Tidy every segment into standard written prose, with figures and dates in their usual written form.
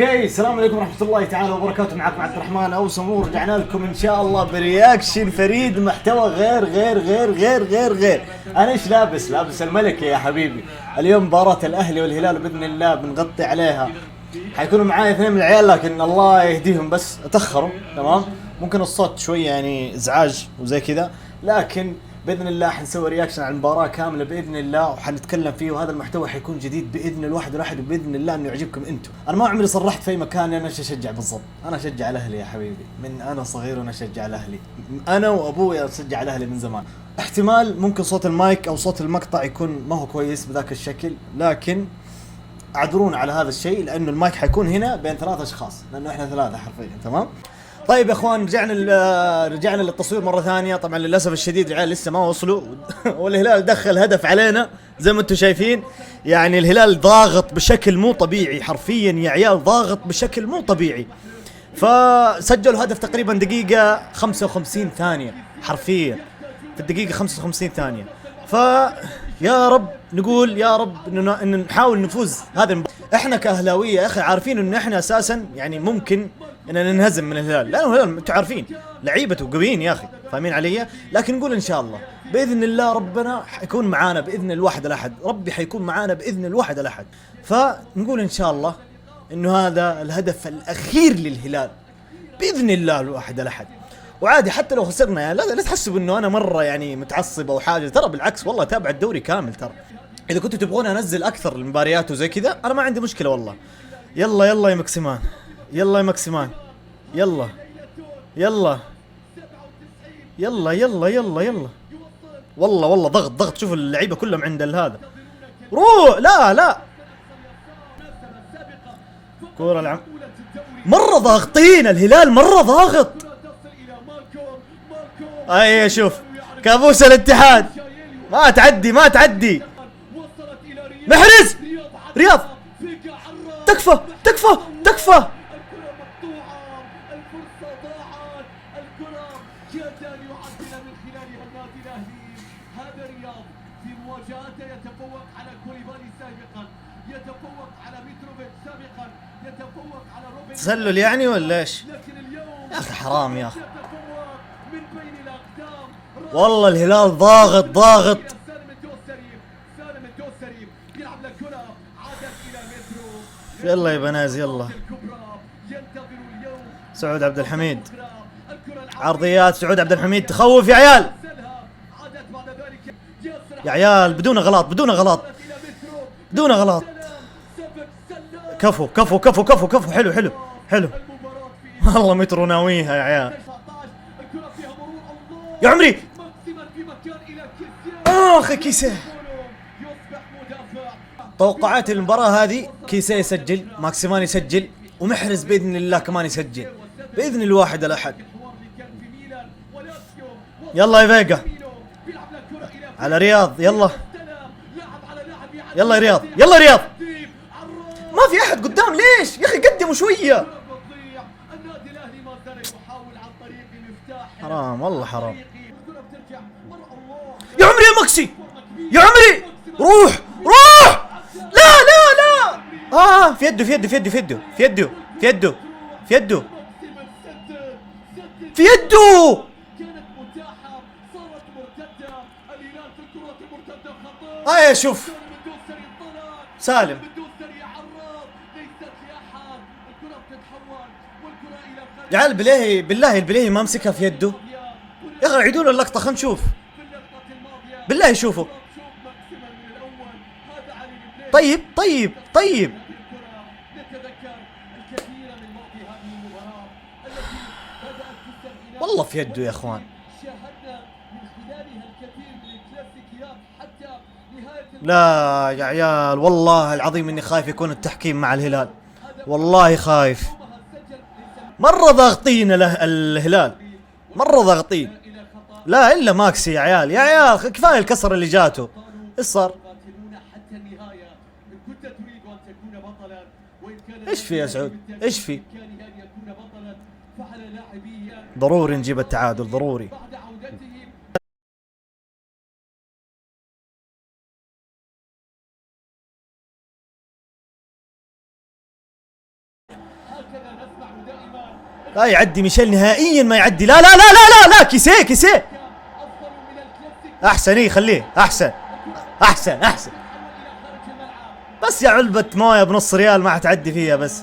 اوكي، السلام عليكم ورحمة الله تعالى وبركاته. معكم عبد الرحمن او سمور، رجعنا لكم ان شاء الله برياكشن فريد، محتوى غير غير غير غير غير غير. انا ايش لابس؟ لابس الملكي يا حبيبي. اليوم مباراة الاهلي والهلال باذن الله بنغطي عليها. حيكونوا معايا اثنين من العيال لكن الله يهديهم بس اتاخروا، تمام؟ ممكن الصوت شوية يعني ازعاج وزي كذا، لكن باذن الله حنسوي رياكشن على المباراه كامله باذن الله وحنتكلم فيه، وهذا المحتوى حيكون جديد باذن الواحد الاحد، وباذن الله انه يعجبكم انتم. انا ما عمري صرحت في مكان انا ايش اشجع بالضبط. انا اشجع الاهلي يا حبيبي، من انا صغير وانا اشجع الاهلي. انا وابوي اشجع الاهلي من زمان. احتمال ممكن صوت المايك او صوت المقطع يكون ما هو كويس بذاك الشكل، لكن اعذرونا على هذا الشيء لانه المايك حيكون هنا بين ثلاث اشخاص، لانه احنا ثلاثه حرفيا، تمام؟ طيب يا اخوان، رجعنا للتصوير مره ثانيه. طبعا للاسف الشديد العيال لسه ما وصلوا والهلال دخل هدف علينا زي ما انتم شايفين. يعني الهلال ضاغط بشكل مو طبيعي، حرفيا يا عيال ضاغط بشكل مو طبيعي. فسجلوا هدف تقريبا دقيقه 55 ثانيه، حرفيا في الدقيقه 55 ثانيه. يا رب نقول يا رب إن نحاول نفوز هذا المباراة. احنا كاهلاويه يا اخي عارفين انه احنا اساسا يعني ممكن ان ننهزم من الهلال، لانه الهلال انتم عارفين لعيبته قويين يا اخي، فاهمين علي؟ لكن نقول ان شاء الله باذن الله ربنا حيكون معانا باذن الواحد الاحد، ربي حيكون معانا باذن الواحد الاحد. فنقول ان شاء الله انه هذا الهدف الاخير للهلال باذن الله الواحد الاحد. وعادي حتى لو خسرنا، يعني لا تحسبوا انه انا مره يعني متعصب او حاجه، ترى بالعكس والله تابع الدوري كامل. ترى اذا كنتوا تبغون انزل اكثر المباريات وزي كذا انا ما عندي مشكله والله. يلا يلا يا مكسمان، يلا يا مكسمان، يلا يلا يلا يلا يلا يلا. والله والله ضغط ضغط، شوفوا اللعيبه كلهم عند هذا. روح، لا لا كورة العم، مرة ضاغطين الهلال، مرة ضاغط. اي شوف كابوس الاتحاد، ما تعدي ما تعدي. محرز رياض، تكفى تكفى تكفى. تسلل يعني ولا ايش؟ يا اخي حرام يا اخي، والله الهلال ضاغط ضاغط. يلا يا بناز يلا. سعود عبد الحميد، عرضيات سعود عبد الحميد تخوف يا عيال، يا عيال بدون غلط بدون غلط بدون غلط. كفو كفو كفو كفو كفو، حلو حلو حلو. والله مترو ناويها يا عيال. يا عمري اخي كيسيه. توقعات المباراة هذه كيسيه يسجل، ماكسيمان يسجل، ومحرز باذن الله كمان يسجل باذن الواحد الاحد. يلا يا فيجا على رياض، يلا يلا يا رياض، يلا يا رياض. ما في احد قدام ليش يا اخي؟ قدموا شويه. حرام والله حرام. يا عمري يا مكسي، يا عمري روح روح. لا لا لا، في يده في يده في يده في يده في يده في يده في يده في يده. شوف سالم يا عيال، بالله بالله بالله ما مسكها في يده يا اخي. عيدوا له اللقطه خلينا نشوف بالله، شوفوا. طيب طيب طيب، والله في يده يا اخوان. لا يا عيال والله العظيم اني خايف يكون التحكيم مع الهلال، والله خايف. مرة ضاغطين الهلال، مرة ضاغطين. لا الا ماكسي يا عيال، يا عيال كفاية الكسر اللي جاته. ايش صار؟ ايش في يا سعود؟ ايش في؟ ضروري نجيب التعادل ضروري. لا يعدي ميشيل نهائيا، ما يعدي. لا لا لا لا لا لا، كيسيه كيسيه. احسن، خليه احسن احسن احسن. بس يا علبة مويه بنص ريال ما حتعدي فيها بس.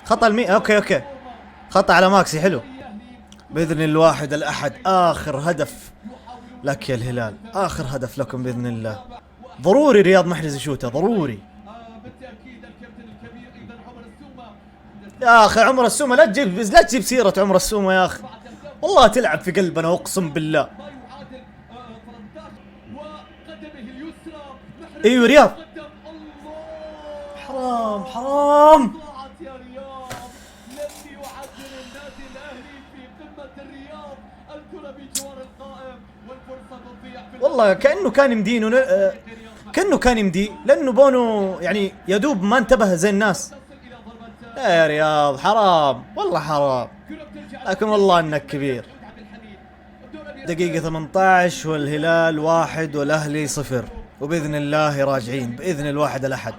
خطأ اوكي خطأ على ماكسي، حلو. بإذن الواحد الأحد آخر هدف لك يا الهلال، آخر هدف لكم بإذن الله. ضروري رياض محرز يشوته، ضروري. يا أخي عمر السومة لا تجيب سيرة عمر السومة يا أخي، والله تلعب في قلبنا أقسم بالله. ايوه رياض، حرام حرام. والله كأنه كان يمدينه، كأنه كان يمدي، لأنه بونو يعني يدوب ما انتبه زي الناس. يا رياض حرام والله حرام، لكن والله انك كبير. دقيقة 18 والهلال 1 والأهلي 0، وبإذن الله راجعين بإذن الواحد الأحد.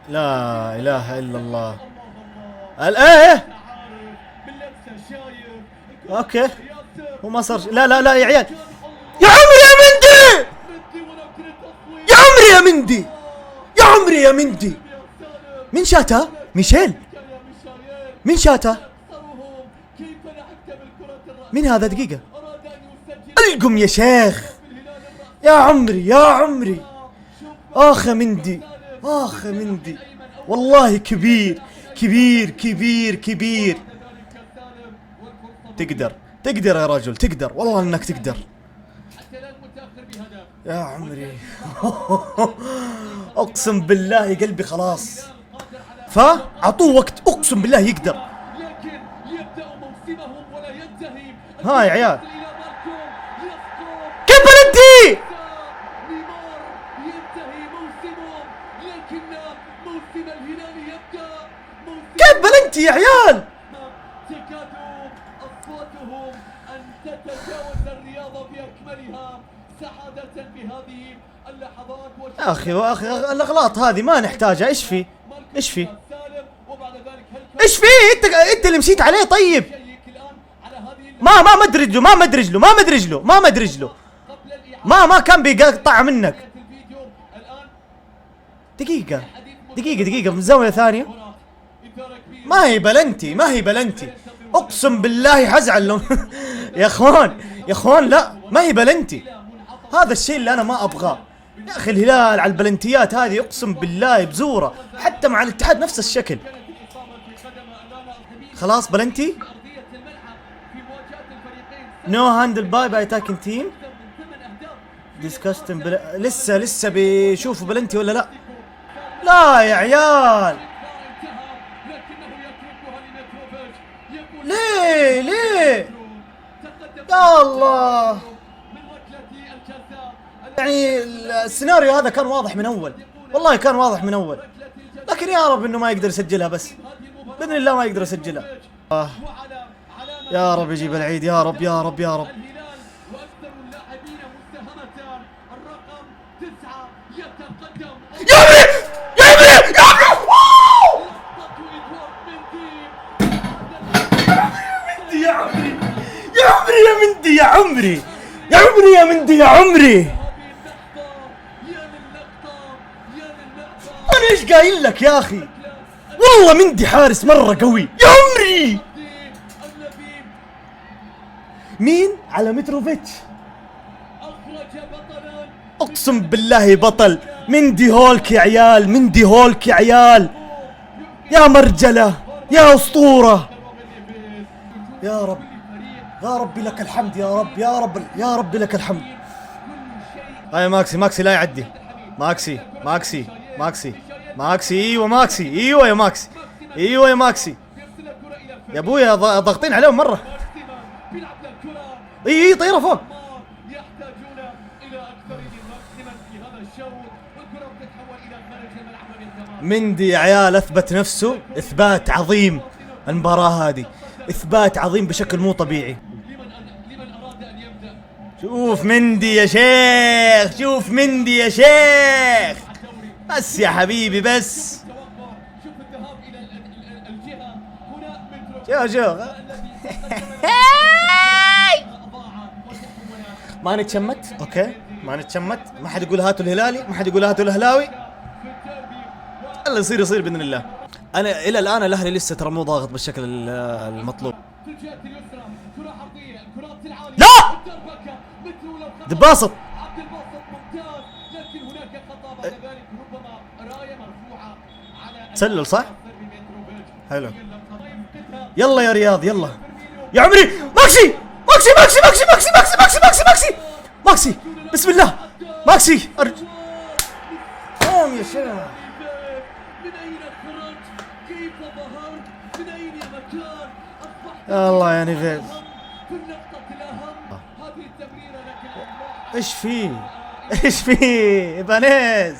لا إله إلا الله. ايه اوكي، هو ما صار لا لا لا يا عيال. يا عمري يا مندي، يا عمري يا مندي، يا عمري يا مندي. من شاتها؟ ميشيل. من شاتها؟ من هذا؟ دقيقة، القم يا شيخ. يا عمري يا عمري، اخ مندي، اخ مندي، والله كبير كبير كبير كبير. تقدر يا رجل، تقدر والله انك تقدر. يا عمري. اقسم بالله قلبي خلاص، فاعطوه وقت، اقسم بالله يقدر. ها يا عيال، كيف بلنتي؟ كيف بلنتي يا عيال؟ يا اخي الاغلاط هذه ما نحتاجها. ايش في؟ ايش في؟ ايش في؟ انت اللي مشيت عليه. طيب ما مدرج له، ما مدرج له، ما مدرج له، ما مدرج له، ما كان بيقطع منك. دقيقة من زاوية ثانية. ما هي بلنتي، ما هي بلنتي، اقسم بالله حزعل لهم. يا اخوان لا، ما هي بلنتي. هذا الشيء اللي انا ما ابغاه يا اخي. الهلال على البلنتيات هذه اقسم بالله بزوره، حتى مع الاتحاد نفس الشكل. خلاص بلنتي. نو هاندل باي اتاكينج تيم ديسكاستن. لسه بيشوفوا بلنتي ولا لا. لا يا عيال، ليه يا الله. يعني السيناريو هذا كان واضح من اول، والله كان واضح من اول، لكن يا رب انه ما يقدر يسجلها. بس باذن الله ما يقدر يسجلها. يا رب يجيب العيد، يا رب يا رب يا رب. يا عمري يا عمري يا عمري يا عمري يا مندي، يا عمري يا عمري يا مندي، يا عمري. انا ايش قايل لك يا اخي؟ والله مندي حارس مرة قوي يا عمري. مين على متروفيتش؟ اقسم بالله بطل. مندي هولك يا عيال، مندي هولك يا عيال، يا مرجلة، يا اسطورة. يا رب يا رب لك الحمد، يا رب يا رب يا رب لك الحمد. هاي ماكسي لا يعدي. ماكسي ايوه ايوه يا ماكسي، ايوه يا ماكسي. يا ابويا ضاغطين عليهم مرة. اي طيرة فوق. مندي يا عيال اثبت نفسه اثبات عظيم. المباراة هذه اثبات عظيم بشكل مو طبيعي. شوف مندي يا شيخ، شوف مندي يا شيخ. بس يا حبيبي بس. شو ما نتشمت. اوكي ما نتشمت. ما حد يقول هاتوا الهلالي، ما حد يقول هاتوا الهلاوي. اللي يصير باذن الله. انا الى الان الاهلي لسه ترى مو ضاغط بالشكل المطلوب. لا دباسط. تسلل صح؟ حلو. يلا يا رياض يلا يا عمري. ماكسي ماكسي ماكسي ماكسي ماكسي ماكسي ماكسي ماكسي ماكسي ماكسي بسم الله ماكسي قوم يا شباب. الله يا نيفيز ايش فيه؟ ايش فيه؟ ايبانيز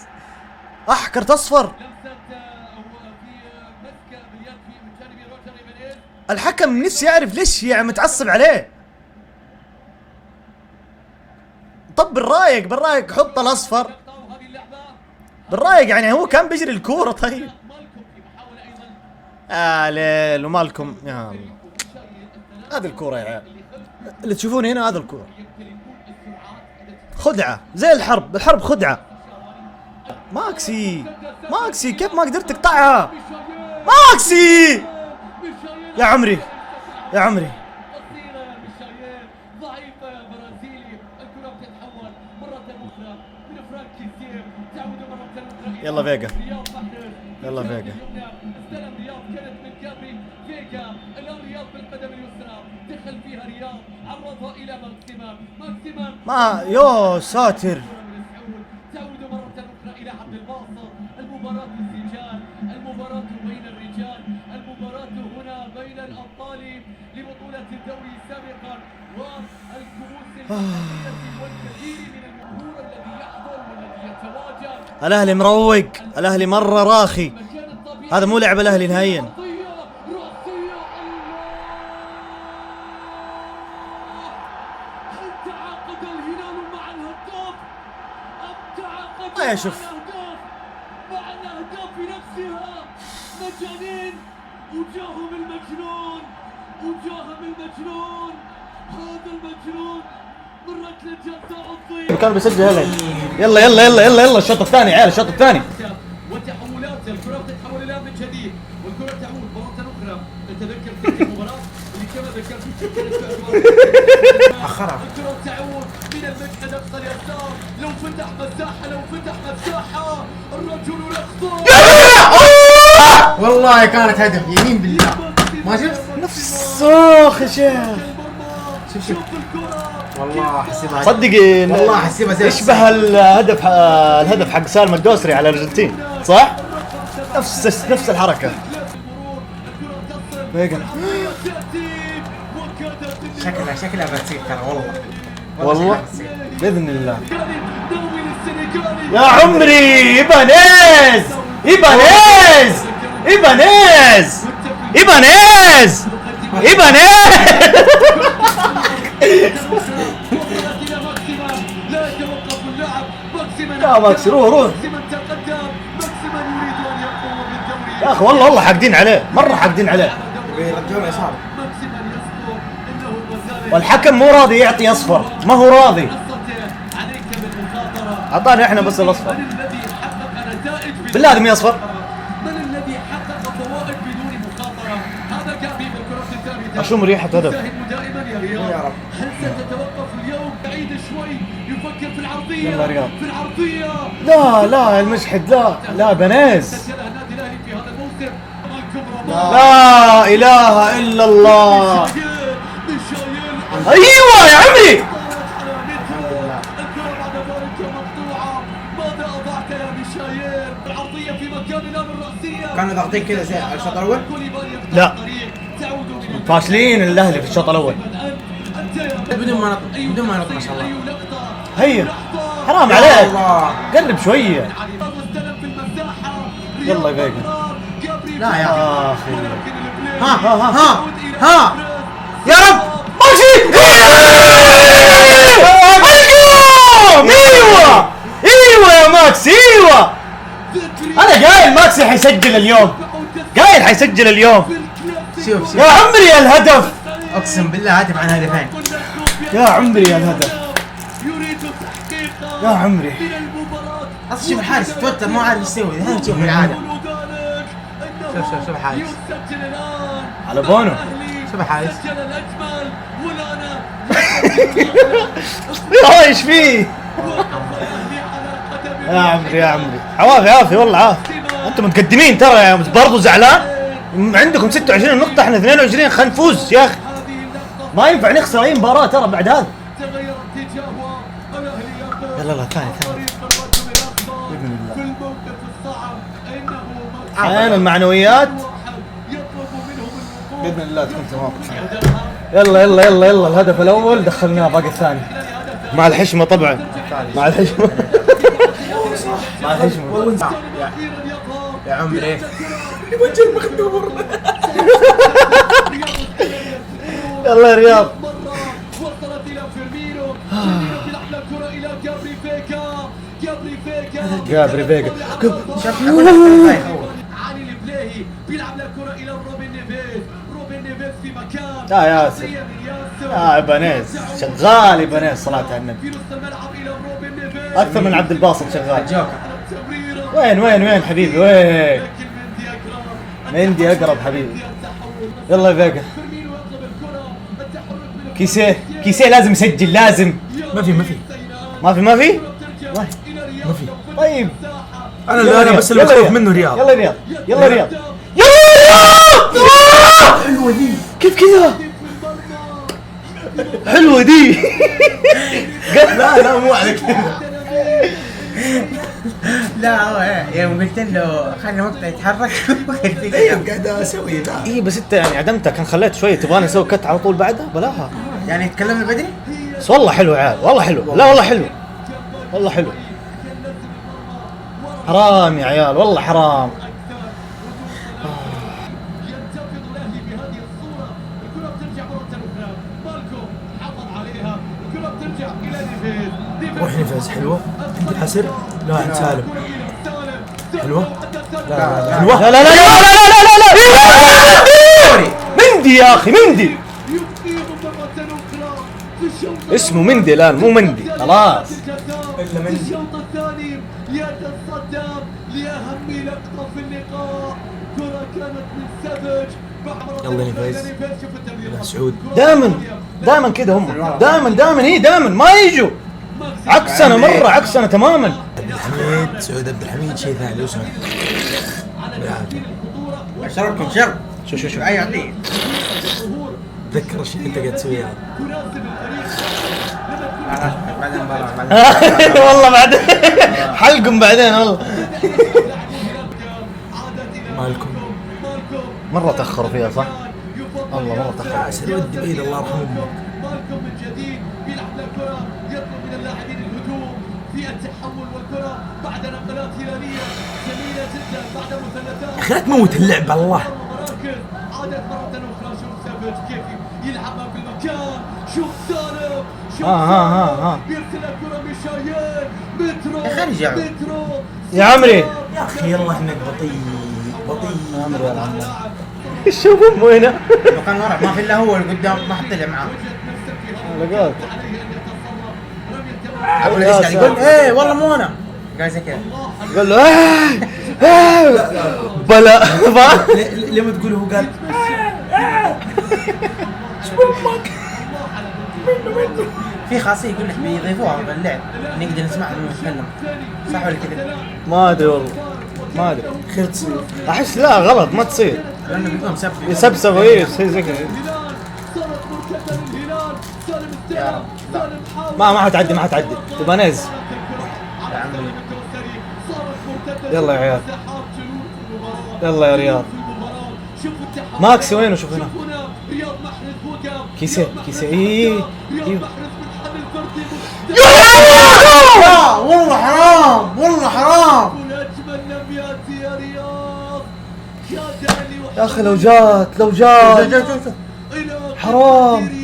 احكر تصفر. الحكم نفسي يعرف ليش يعني متعصب عليه. طب بالرايق حط الاصفر بالرايق، يعني هو كان بيجري الكورة. طيب ليل ومالكم يا الله. هذه الكورة يا عيال اللي تشوفون هنا، هذا الكورة خدعة زي الحرب خدعة. ماكسي كيف ما قدرت تقطعها؟ ماكسي يا عمري يلا فيجا ما يو ساتر. المباراة السجال، المباراة بين الرجال، المباراة هنا بين الأبطال لبطولة الدوري سابقا والكؤوس الكثيرة والكثير من الجمهور الذي يحضر والذي يتواجد. الأهلي مروق، الأهلي مرة راخي، هذا مو لعب الأهلي نهائيا. ما يشوف مجانين وجاهم المجنون هذا المجنون مرت للجزاء الضيق كان بيسجل. يلا الشوط الثاني عيال، الشوط الثاني. وتحولات الكرة تتحول الآن من جديد والكرة تعود مرة أخرى. تتذكر تلك المباراة اللي كما ذكرت أخرها. الكرة تعود من المشهد أقصى اليسار. لو فتح مساحة الرجل الأخضر. والله كانت هدف يمين بالله. ما شفت نفس صاخ يا شيخ. شوف والله حسبها صدقي والله حسبها زي يشبه الهدف حق سالم الدوسري على الارجنتين صح؟ نفس الحركة. شكلها بتصير ترى والله بإذن الله. يا عمري إيبانيز يا ماكسي روح يا اخي. والله حاقدين عليه، مرة حاقدين عليه. بيرجعون إصابة والحكم مو راضي يعطي اصفر، ما هو راضي. اعطانا احنا بس الاصفر. بالله هذا اصفر. من الذي حقق فوائد بدون مخاطرة؟ هذا كان في الكرة الثابتة. اشم ريحة هدف. دائما يا رب. هل ستتوقف اليوم؟ بعيد شوي يفكر في العرضية. يلا رياض. في العرضية. لا المشحد لا بناز. لا اله الا الله. ايوه يا عمي. كانوا ضاغطين كذا زي الشوط الاول. لا فاشلين الاهلي في الشوط الاول بدون ما نطق ما شاء الله. هيا حرام عليك، قرب شويه. يلا يا فيجا. لا يا اخي ها يا رب ماشي. ايوه يا ماكس انا قايل ماكسي حيسجل اليوم، شوف يا عمري الهدف، اقسم بالله هاتف عن هدفين. يا عمري الهدف، يا عمري. اصلا شوف الحارس توتر ما عارف ايش يسوي. هذا شوف العاده. شوف الحارس على بونو. شوف الحارس. يا ايش فيه يا عمري، يا عمري عوافي عافي والله عافي. انتم متقدمين ترى برضو زعلان. عندكم 26 نقطة، احنا 22. خلينا نفوز يا اخي. ما ينفع نخسر اي مباراة ترى بعد هذا. يلا لا ثاني باذن الله. احيانا المعنويات باذن الله تكون تمام. يلا يلا يلا يلا الهدف الاول دخلناه، باقي الثاني مع الحشمة طبعا، مع الحشمة. مع الحشمة يا عمري وجه المخدور. يلا يا رياض. وصلت الى فيرمينو، بيلعب الكرة الى جابري فيكا، جابري فيجا. علي البلاهي بيلعب الكرة الى روبن نيفيز، روبن نيفيز في مكان. يا ياسر، يا ابانيز شغال، ابانيز صلاة على النبي. في نص الملعب الى روبن نيفيز اكثر من عبد الباسط شغال. جوكر. وين حبيبي وين؟ مندي اقرب حبيبي. يلا يا فيجا. كيسيه لازم يسجل، لازم. ما في ما في طيب انا بس اللي بخوف منه رياض. يلا رياض، يلا رياض، يلا رياض. حلوه دي. كيف كذا؟ حلوه دي. لا مو على كذا. لا هو يوم قلت له خلي مقطع يتحرك قاعد اسوي ذا. ايه بس انت يعني عدمتها، كان خليت شويه تبغاني اسوي كت على طول بعدها بلاها. يعني تكلمنا بدري. بس والله حلو يا عيال، والله حلو. لا والله حلو، والله حلو. حرام يا عيال والله حرام. ينتفض الاهلي بهذه الصورة، الكرة بترجع مرة أخرى، مالكو حافظ عليها، الكرة بترجع إلى نيفيز. روح نفس حلوه عند الحسر. لا عند سالم. حلوه. لا حلوه. لا لا لا لا لا لا لا. مندي يا اخي، مندي يفيض مرة أخرى في الشوط اسمه مندي الان مو مندي خلاص. إلا من الشوط الثاني يتصدم لأهم لقطة في اللقاء. كرة كانت من سافيج. يلا نيفيز. سعود. دائما كذا هم، دائما ما يجوا عكسنا مره، عكسنا تماما. عبد الحميد، سعود عبد الحميد شيء ثاني لو سمحت. شربكم شرب. شوف اي يعطيه. تذكر الشيء اللي انت قاعد تسويه هذا. بعدين المباراة والله بعدين حلقم بعدين والله. مالكم مره تاخروا فيها صح؟ والله مره تاخروا. عسل ودي بعيد الله يرحم امك. مالكم من جديد بيلعب الكرة، يطلب من اللاعبين الهجوم في التحول والكرة بعد نقلات هلالية جميلة جدا بعد مثلثات. اخي لا تموت اللعب الله. مراكز عادت مرة أخرى. شوف سافيج كيف يلعبها في المكان. شوف سالم، شوف ها. بيرسل الكرة ميشايل مترو. يا أخي ارجع. مترو يا عمري يا اخي يلا انك بطيء. يا عمري يا عمري. شوف امه هنا. لو كان ورا ما في الا هو اللي قدام ما حد طلع معاه. لقاك ابو ليش قاعد يقول ايه والله مو انا. قال زي كذا. قال له بلا لما تقول هو قال في خاصيه يقول لك بيضيفوها باللعب نقدر نسمع لما نتكلم. صح ولا كذا؟ ما ادري والله، ما ادري. خير تصير. احس لا غلط ما تصير. لانه بيكون مسبب. يسبسب ايه شيء زي كذا. صارت مركزة للهلال. سالم يا استلم، رب. سالم حاول. ما حتعدي تبانيز. يا عمي يلا يا عيال، يلا يا رياض. ماكسي وينه؟ شوف هنا كيسيه ايه والله حرام والله حرام. يا اخي لو جات حرام.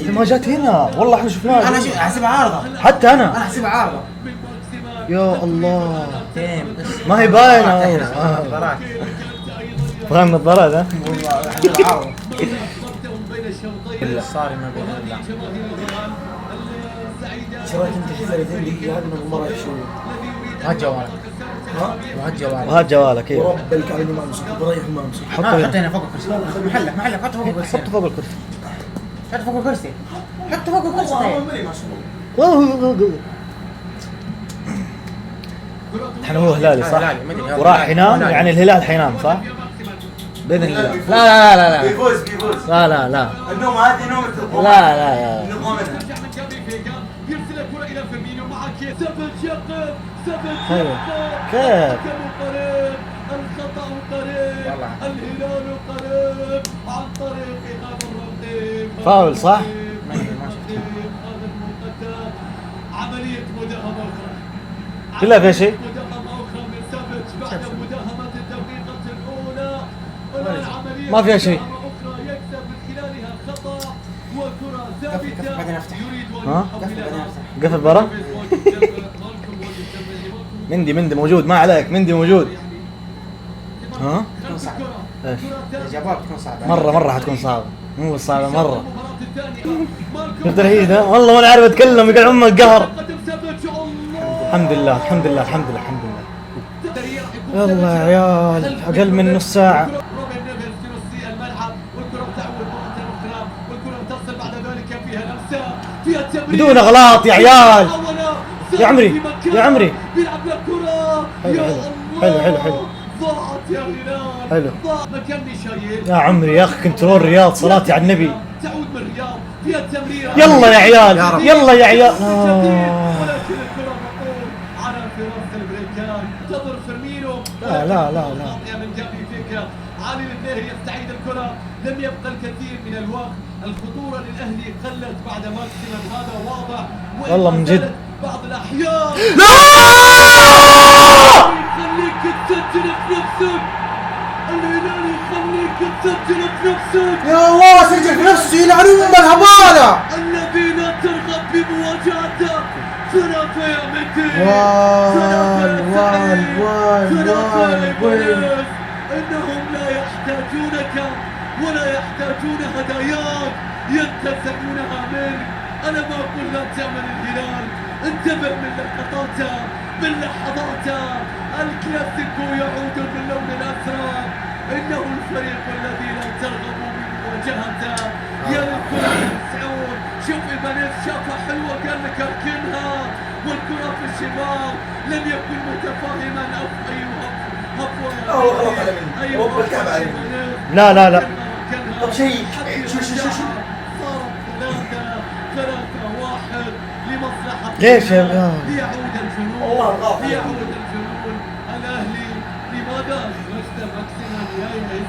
ما جات هنا والله احنا شفناها. انا احسبها عارضه. حتى انا احسبها عارضه. يا الله فين ما هي باينه. فهم النظارات ها؟ عارض بين الشوطين صارمة بين وهذه الله. جماهير الهلال السعيدة ايش رايك انت في الفريقين اللي هذا من المباراه شوي؟ وهات جوالك وهات جوالك. وهات جوالك ايوه. ورب الكعبه اللي ما امسك بريح وما امسك. حط هنا فوق الكرسي. محلك حطه فوق الكرسي. حطه فوق الكرسي. حطه فوق الكرسي. حطه فوق الكرسي طيب. احنا هو هلالي صح؟ هلالي، مدري. وراح ينام يعني الهلال حينام صح؟ باذن الله. لا لا لا لا بيفوز لا لا لا النوم هذه نومة لا لا لا نظام يرجع من جابي فيجا يرسل الكرة إلى فيرمينيو مع كيس ثبت يقف ثبت حلو. يقف كيف؟ الحكم قريب الخطأ قريب والله. الهلال قريب عن طريق هذا الرقيب فاول صح؟ ما شفت. هذا المقدم عملية مداهمة أخرى بالله في شيء؟ مداهمة أخرى من ثبت بعد مداهمة الدقيقة الأولى والآن عملية ما فيها شيء. مداهمة أخرى يكسب من خلالها خطأ وكرة ثابتة بعدين أفتح. يريد ها؟ أن يحولها قفل برا. مندي موجود ما عليك مندي موجود. ها؟ ايش؟ الإجابات بتكون صعبة. مرة حتكون صعبة مو صعبة مرة. شفت العيد ها؟ والله وانا عارف اتكلم يقعد امك قهر. الحمد لله الحمد لله الحمد لله الحمد لله. يلا يا عيال اقل من نص ساعة. روبن نيفيز في نص الملعب والكرة تعود مرة أخرى والكرة تصل بعد ذلك فيها لمسة فيها تمرير بدون اغلاط يا عيال. يا عمري، في مكان. يا عمري. بيلعب للكرة حلو، يا حلو، الله. حلو، حلو. ضاعت يا هلال حلو. ضاع مكان شايل يا عمري يا اخي كنترول رياض صلاتي على النبي. تعود من رياض فيها التمرير يلا يا عيال يا رب. يلا يا عيال. ولكن الكرة مقول على فراس البريكان تضر فيرمينو لا. خاطئة من جابي فيكا علي النهي يستعيد الكرة لم يبقى الكثير من الوقت الخطورة للأهلي قلت بعد ماكسيمم هذا واضح وإن والله من ما جد. زالت بعض الأحيان يخليك تسجل في نفسك الهلال يخليك تسجل في نفسك يا الله سجل في نفسه يلعن أم الهبالة. الذين ترغب بمواجهته ثلاثة يا مكي إنهم لا يحتاجونك ولا يحتاجون هداياك ينتزعونها منك. أنا ما أقول لا تعمل الهلال انتبه من لقطاته من لحظاته الكلاسيكو يعود باللون الأزرق إنه الفريق الذي لا ترغب بمواجهته يا للكرة المسعود شوف إيبانيز شافها حلوة قال لك اركنها والكرة في الشمال لم يكن متفاهما رب الكعبة عليك. لا طب شيء شو صارت ثلاثة واحد لمصلحة ليش يا الهلال. رجال؟ ليعود الجنون والله الغافل. ليعود الجنون الأهلي لماذا أخرجت ماكسيمم يا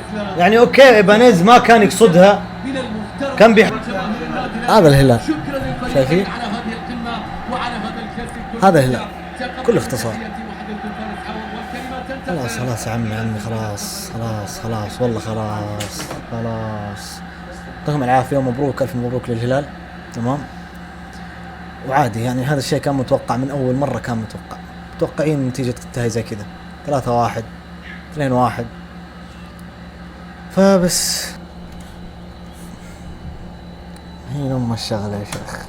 إسلام يعني اوكي ايبانيز ما كان يقصدها. من المفترض كان جماهير النادي هذا الهلال. شكرا للفريقين شايفين؟ على هذه القمة وعلى هذا الكلاسيكو. هذا الهلال. تقبل كل اختصار. تحياتي وحدة الفارس عوض والكلمة تنتهي. خلاص يا عمي خلاص والله خلاص. يعطيكم العافية ومبروك ألف مبروك للهلال. تمام وعادي يعني هذا الشيء كان متوقع من أول مرة كان متوقعين النتيجة تنتهي زي كذا 3-1 2-1 فبس هي الشغلة يا شيخ.